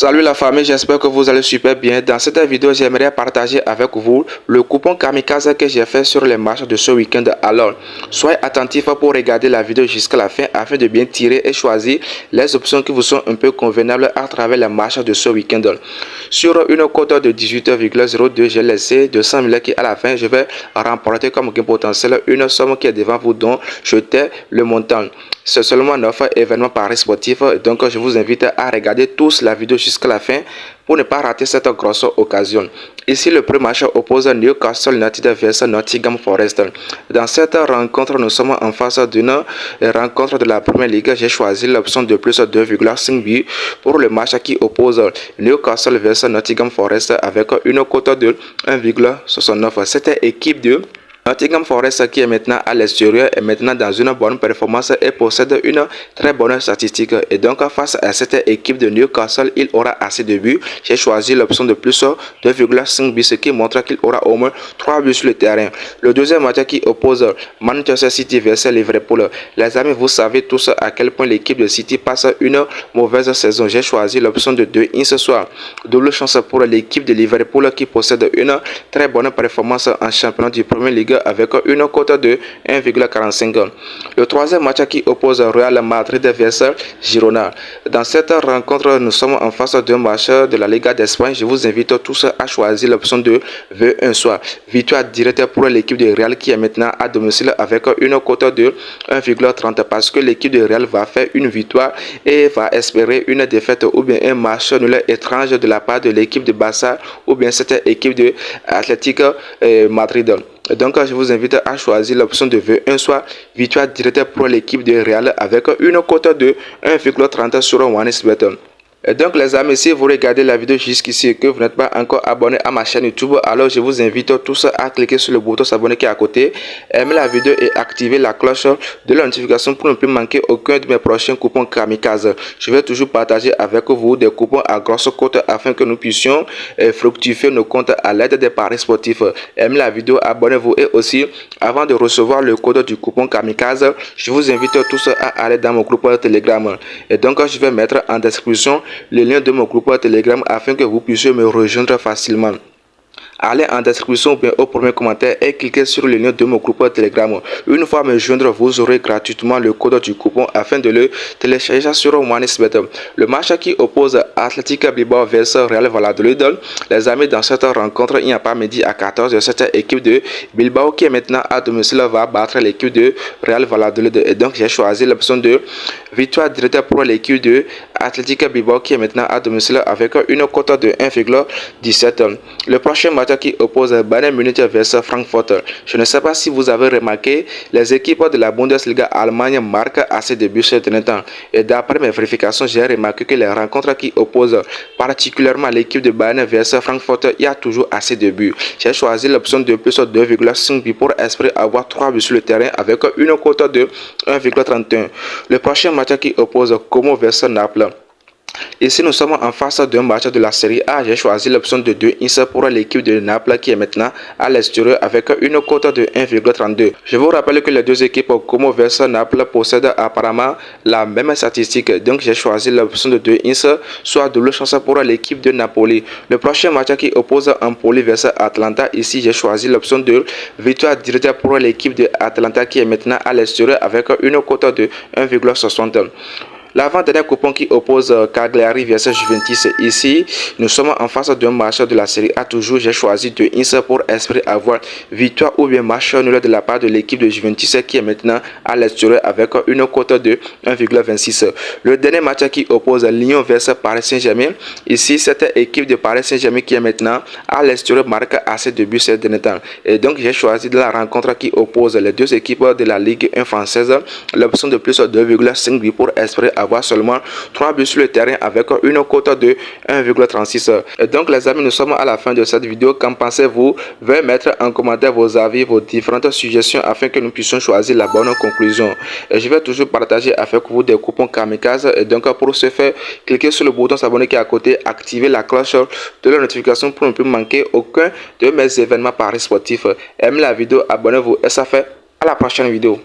Salut la famille, j'espère que vous allez super bien. Dans cette vidéo, j'aimerais partager avec vous le coupon Kamikaze que j'ai fait sur les matchs de ce week-end. Alors, soyez attentifs pour regarder la vidéo jusqu'à la fin afin de bien tirer et choisir les options qui vous sont un peu convenables à travers les matchs de ce week-end. Sur une cote de 18,02, j'ai laissé 200 000 qui à la fin, je vais remporter comme gain potentiel une somme qui est devant vous dont je tais le montant. C'est seulement 9 événements paris sportifs, donc je vous invite à regarder tous la vidéo jusqu'à la fin pour ne pas rater cette grosse occasion. Ici, le premier match oppose Newcastle United vs Nottingham Forest. Dans cette rencontre, nous sommes en face d'une rencontre de la Première Ligue. J'ai choisi l'option de plus 2,5 buts pour le match qui oppose Newcastle vs Nottingham Forest avec une cote de 1,69. Cette équipe de Nottingham Forest qui est maintenant à l'extérieur est maintenant dans une bonne performance et possède une très bonne statistique. Et donc face à cette équipe de Newcastle, il aura assez de buts. J'ai choisi l'option de plus 2,5 buts, ce qui montre qu'il aura au moins 3 buts sur le terrain. Le deuxième match qui oppose Manchester City vs Liverpool. Les amis, vous savez tous à quel point l'équipe de City passe une mauvaise saison. J'ai choisi l'option de 2 ce soir. Double chance pour l'équipe de Liverpool qui possède une très bonne performance en championnat du Premier Ligue avec une cote de 1,45. Le troisième match qui oppose Real Madrid vs Girona. Dans cette rencontre, nous sommes en face d'un match de la Liga d'Espagne. Je vous invite tous à choisir l'option de V1 soir. Victoire directe pour l'équipe de Real qui est maintenant à domicile avec une cote de 1,30 parce que l'équipe de Real va faire une victoire et va espérer une défaite ou bien un match nul étrange de la part de l'équipe de Barça ou bien cette équipe de Atlético Madrid. Donc, je vous invite à choisir l'option de V1 soit victoire directe pour l'équipe de Real avec une cote de 1,30 sur OneXBet. Et donc les amis, si vous regardez la vidéo jusqu'ici et que vous n'êtes pas encore abonné à ma chaîne YouTube, alors je vous invite tous à cliquer sur le bouton s'abonner qui est à côté, aimer la vidéo et activer la cloche de la notification pour ne plus manquer aucun de mes prochains coupons Kamikaze. Je vais toujours partager avec vous des coupons à grosse cote afin que nous puissions fructifier nos comptes à l'aide des paris sportifs. Aimez la vidéo, abonnez-vous et aussi avant de recevoir le code du coupon Kamikaze, je vous invite tous à aller dans mon groupe Telegram. Et donc je vais mettre en description le lien de mon groupe Telegram afin que vous puissiez me rejoindre facilement. Allez en description ou bien au premier commentaire et cliquez sur le lien de mon groupe Telegram. Une fois me joindre, vous aurez gratuitement le code du coupon afin de le télécharger sur OneXBet. Le match qui oppose Athletic Bilbao vs Real Valladolid. Les amis, dans cette rencontre, il n'y a pas midi à 14 de cette équipe de Bilbao qui est maintenant à domicile va battre l'équipe de Real Valladolid. Et donc j'ai choisi l'option de victoire directe pour l'équipe de Athletic Bilbao qui est maintenant à domicile avec une cote de 1,17. Le prochain match qui oppose Bayern Munich vs Francfort. Je ne sais pas si vous avez remarqué, les équipes de la Bundesliga Allemagne marquent assez de buts ces derniers temps. Et d'après mes vérifications, j'ai remarqué que les rencontres qui opposent particulièrement l'équipe de Bayern vs Francfort, il y a toujours assez de buts. J'ai choisi l'option de plus 2,5 buts pour espérer avoir 3 buts sur le terrain avec une cote de 1,31. Le prochain match qui oppose Como vs Naples. Ici, nous sommes en face d'un match de la série A. J'ai choisi l'option de 2 pour l'équipe de Naples qui est maintenant à l'extérieur avec une cote de 1,32. Je vous rappelle que les deux équipes Como vs Naples possèdent apparemment la même statistique. Donc, j'ai choisi l'option de 2 soit double chance pour l'équipe de Napoli. Le prochain match qui oppose Empoli vs Atlanta. Ici, j'ai choisi l'option de victoire directe pour l'équipe de Atlanta qui est maintenant à l'extérieur avec une cote de 1,60. L'avant-dernier coupon qui oppose Cagliari vs Juventus. Ici, nous sommes en face d'un match de la série A. Toujours, j'ai choisi 2 pour espérer avoir victoire ou bien match nul de la part de l'équipe de Juventus qui est maintenant à l'extérieur avec une cote de 1,26. Le dernier match qui oppose Lyon vs Paris Saint-Germain. Ici, cette équipe de Paris Saint-Germain qui est maintenant à l'extérieur marque assez de buts ces derniers temps. Et donc, j'ai choisi de la rencontre qui oppose les deux équipes de la Ligue 1 française l'option de plus 2,5 buts pour espérer avoir seulement 3 buts sur le terrain avec une cote de 1,36. Et donc les amis, nous sommes à la fin de cette vidéo. Qu'en pensez-vous? Veuillez mettre en commentaire vos avis, vos différentes suggestions afin que nous puissions choisir la bonne conclusion. Et je vais toujours partager avec vous des coupons Kamikaze. Et donc pour ce faire, cliquez sur le bouton s'abonner qui est à côté, activez la cloche de la notification pour ne plus manquer aucun de mes événements paris sportifs. Aimez la vidéo, abonnez-vous et ça fait à la prochaine vidéo.